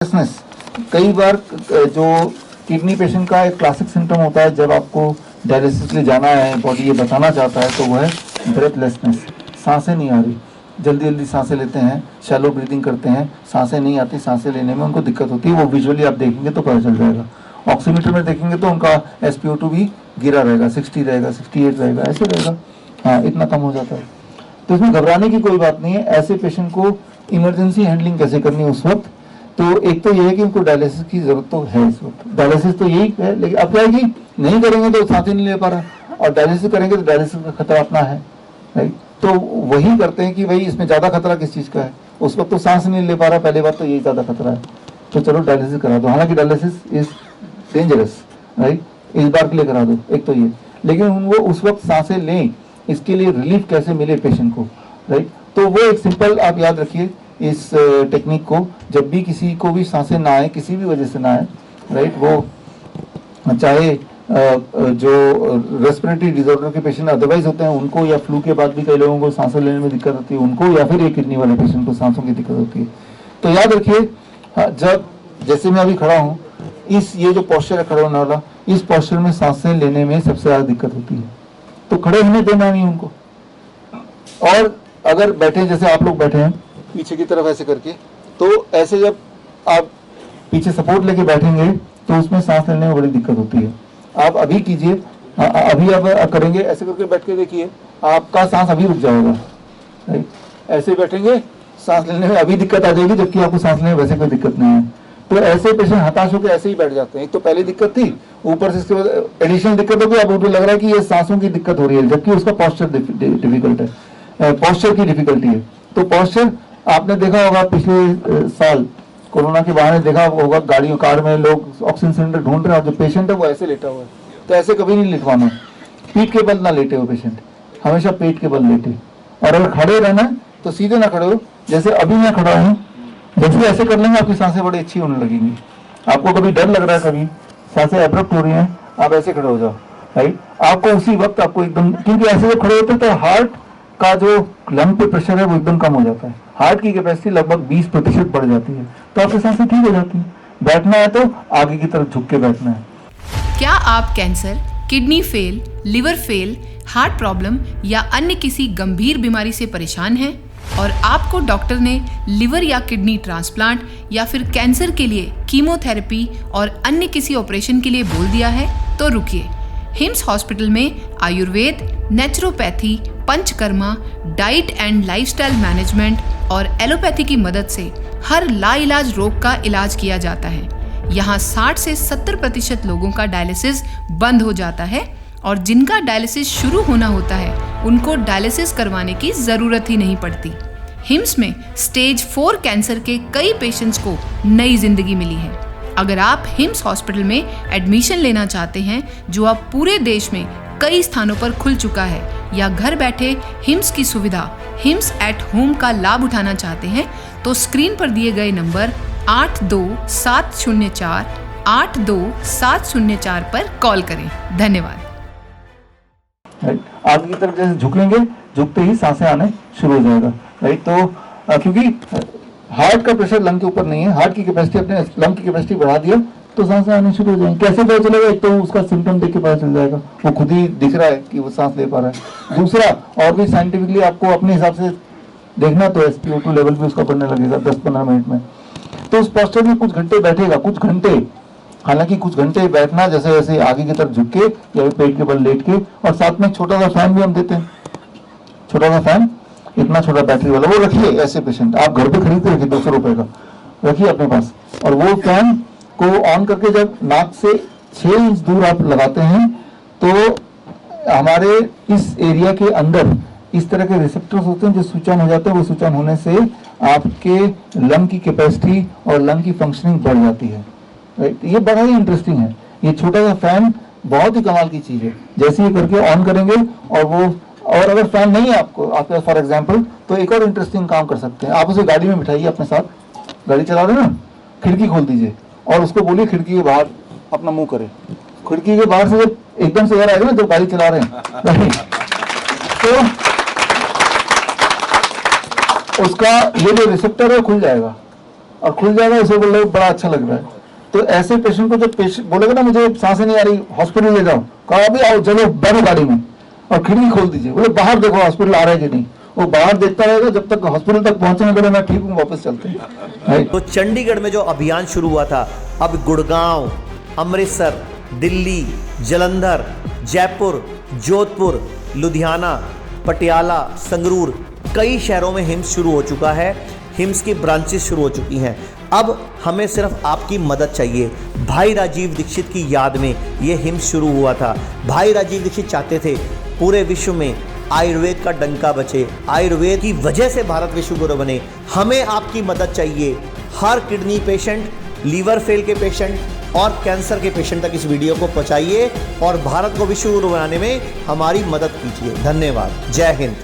कई बार जो kidney patient का एक क्लासिक सिम्टम होता है जब आपको डायलिसिस ले जाना है, बॉडी ये बताना चाहता है, तो वह है ब्रेथलेसनेस। सांसें नहीं आ रही, जल्दी जल्दी सांसें लेते हैं, शैलो ब्रीदिंग करते हैं, सांसें नहीं आती, सांसें लेने में उनको दिक्कत होती है। वो विजुअली आप देखेंगे तो पता चल जाएगा। ऑक्सीमीटर में देखेंगे तो उनका SpO2 भी गिरा रहेगा, 60 रहेगा, 68 रहेगा, ऐसे रहेगा। हाँ, इतना कम हो जाता है। तो इसमें घबराने की कोई बात नहीं है। ऐसे पेशेंट को इमरजेंसी हैंडलिंग कैसे करनी है उस वक्त, तो एक तो ये है कि उनको डायलिसिस की जरूरत तो है इस वक्त। डायलिसिस तो यही है, लेकिन अब क्या है कि नहीं करेंगे तो सांसें नहीं ले पा रहा, और डायलिसिस करेंगे तो डायलिसिस का खतरा अपना है, राइट। तो वही करते हैं कि भाई इसमें ज्यादा खतरा किस चीज का है। उस वक्त तो सांस नहीं ले पा रहा, पहले बात तो यही ज्यादा खतरा है, तो चलो डायलिसिस करा दो। हालांकि डायलिसिस इज डेंजरस, राइट, इस बार के लिए करा दो, एक तो ये। लेकिन वो उस वक्त सांसें लें, इसके लिए रिलीफ कैसे मिले पेशेंट को, राइट। तो वो एक सिंपल आप याद रखिए इस टेक्निक को। जब भी किसी को भी सांसें ना आए, किसी भी वजह से ना आए, राइट, वो चाहे जो रेस्पिरेटरी डिसऑर्डर के पेशेंट अदरवाइज होते हैं उनको, या फ्लू के बाद भी कई लोगों को सांसें लेने में दिक्कत होती है उनको, या फिर एक किडनी वाले पेशेंट को सांसों की दिक्कत होती है। तो याद रखिए, जब जैसे मैं अभी खड़ा हूँ, ये जो पोस्चर है खड़ा होने वाला, इस पोस्चर में सांसें लेने में सबसे ज्यादा दिक्कत होती है, तो खड़े होने देना नहीं उनको। और अगर बैठे, जैसे आप लोग बैठे हैं पीछे की तरफ ऐसे करके, तो ऐसे जब आप पीछे सपोर्ट लेके बैठेंगे तो उसमें सांस लेने में बड़ी दिक्कत होती है। आप अभी कीजिए, अभी आप करेंगे ऐसे करके बैठ के देखिए, आपका सांस अभी रुक जाएगा, राइट। ऐसे बैठेंगे, सांस लेने में अभी दिक्कत आ जाएगी, जबकि आपको सांस लेने में वैसे कोई दिक्कत नहीं है। तो ऐसे पेशेंट हताश होकर ऐसे ही बैठ जाते हैं। एक तो पहले दिक्कत थी, ऊपर से इसके बाद एडिशनल दिक्कत होगी, अब उनको लग रहा है कि ये सांसों की दिक्कत हो रही है, जबकि उसका पॉस्चर डिफिकल्ट है, पॉस्चर की डिफिकल्टी है। तो पॉस्चर आपने देखा होगा पिछले साल कोरोना के बहाने देखा होगा, गाड़ियों कार में लोग ऑक्सीजन सिलेंडर ढूंढ रहे हैं, और जो पेशेंट है वो ऐसे लेटा हुआ है। तो ऐसे कभी नहीं लिखवाना, पीठ के बल ना लेटे हो पेशेंट, हमेशा पेट के बल लेटे। और अगर खड़े रहना है तो सीधे ना खड़े हो, जैसे अभी मैं खड़ा हूँ, जैसे ऐसे कर लेंगे आपकी सांसें बड़ी अच्छी होने लगेंगी। आपको कभी डर लग रहा है, कभी सांसें एब्रप्ट हो रही हैं, आप ऐसे खड़े हो जाओ, राइट। आपको उसी वक्त आपको एकदम, क्योंकि ऐसे जब खड़े होते हैं तो हार्ट का जो लंग पे प्रेशर है वो एकदम कम हो जाता है, हार्ट की कैपेसिटी लगभग 20% बढ़ जाती है, तो आपकी सांसें ठीक हो जाती है। बैठना है तो आगे की तरफ झुक के बैठना है। क्या आप cancer, kidney fail, liver fail, heart problem या अन्य किसी गंभीर बीमारी से परेशान हैं और आपको डॉक्टर ने लिवर या किडनी ट्रांसप्लांट या फिर कैंसर के लिए कीमोथेरेपी और अन्य किसी ऑपरेशन के लिए बोल दिया है? तो रुकिए, हिम्स हॉस्पिटल में Ayurveda, naturopathy, panchakarma, diet and lifestyle management और एलोपैथी की मदद से हर लाइलाज रोग का इलाज किया जाता है। यहाँ 60 से 70% लोगों का डायलिसिस बंद हो जाता है, और जिनका डायलिसिस शुरू होना होता है उनको डायलिसिस करवाने की जरूरत ही नहीं पड़ती। हिम्स में स्टेज 4 कैंसर के कई पेशेंट्स को नई जिंदगी मिली है। अगर आप हिम्स हॉस्पिटल में एडमिशन लेना चाहते हैं, जो अब पूरे देश में कई स्थानों पर खुल चुका है, या घर बैठे हिम्स की सुविधा हिम्स एट होम का लाभ उठाना चाहते हैं, तो स्क्रीन पर दिए गए नंबर 82704 82704 पर कॉल करें। धन्यवाद। आगे की तरफ जैसे झुकेंगे, झुकते ही सांसें आने शुरू हो जाएगा, राइट। तो क्योंकि हार्ट का प्रेशर लंग के ऊपर नहीं है, हार्ट की कैपेसिटी, अपने लंग की कैपेसिटी बढ़ा दिया तो सांसें आने शुरू हो जाएंगी। कैसे पता चलेगा? एक तो उसका सिम्टम देख के पता चल जाएगा, वो खुद ही दिख रहा है कि वो सांस ले पा रहा है। दूसरा, और भी साइंटिफिकली आपको अपने हिसाब से देखना, तो SpO2 लेवल भी उसका बढ़ने लगेगा 10-15 मिनट में। तो उस पोस्चर में कुछ घंटे बैठेगा, कुछ घंटे, हालांकि कुछ घंटे बैठना, जैसे जैसे आगे की तरफ झुक के या पेट के बल लेट के, और साथ में छोटा सा फैन भी हम देते हैं, छोटा सा फैन, इतना छोटा बैटरी वाला, वो रखिए। ऐसे पेशेंट आप घर पे खरीद के रखिए, 200 रुपए का रखिए अपने पास। और वो फैन को ऑन करके जब नाक से 6 इंच दूर आप लगाते हैं, तो हमारे इस एरिया के अंदर इस तरह के रिसेप्टर्स होते हैं जो स्विच ऑन हो जाते हैं। वो स्विच ऑन होने से आपके लंग की कैपेसिटी और लंग की फंक्शनिंग बढ़ जाती है, राइट। ये बड़ा ही इंटरेस्टिंग है। ये छोटा सा फैन बहुत ही कमाल की चीज है। जैसे ही करके ऑन करेंगे, और अगर फैन नहीं है आपके पास फॉर एग्जांपल, तो एक और इंटरेस्टिंग काम कर सकते हैं। आप उसे गाड़ी में बिठाइए अपने साथ, गाड़ी चला रहे हैं ना, खिड़की खोल दीजिए और उसको बोलिए खिड़की के बाहर अपना मुंह करे। खिड़की के बाहर से जब एकदम से एयर आएगा ना, जब गाड़ी चला रहे हैं, तो उसका ये जो रिसेप्टर है खुल जाएगा, और खुल जाएगा, उसे बोले बड़ा अच्छा लग रहा है। तो ऐसे पेशेंट को जब पेशेंट बोलेगा ना मुझे सांसें नहीं आ रही, हॉस्पिटल ले जाओ, कहा अभी आओ चलो बैठो गाड़ी में और खिड़की खोल दीजिए, बोले बाहर देखो हॉस्पिटल आ रहा है कि नहीं। वो बाहर देखता रहेगा जब तक हॉस्पिटल तक पहुंचेंगे, बोले मैं ठीक हूँ वापस चलते हैं। तो चंडीगढ़ में जो अभियान शुरू हुआ था, अब गुड़गांव, अमृतसर, दिल्ली, जालंधर, जयपुर, जोधपुर, लुधियाना, पटियाला, संगरूर, कई शहरों में हिम्स शुरू हो चुका है। हिम्स की ब्रांचेस शुरू हो चुकी हैं। अब हमें सिर्फ आपकी मदद चाहिए। भाई राजीव दीक्षित की याद में ये हिम्स शुरू हुआ था। भाई राजीव दीक्षित चाहते थे पूरे विश्व में आयुर्वेद का डंका बचे, आयुर्वेद की वजह से भारत विश्व गुरु बने। हमें आपकी मदद चाहिए। हर किडनी पेशेंट, लीवर फेल के पेशेंट और कैंसर के पेशेंट तक इस वीडियो को पहुंचाइए और भारत को विश्व गुरु बनाने में हमारी मदद कीजिए। धन्यवाद। जय हिंद।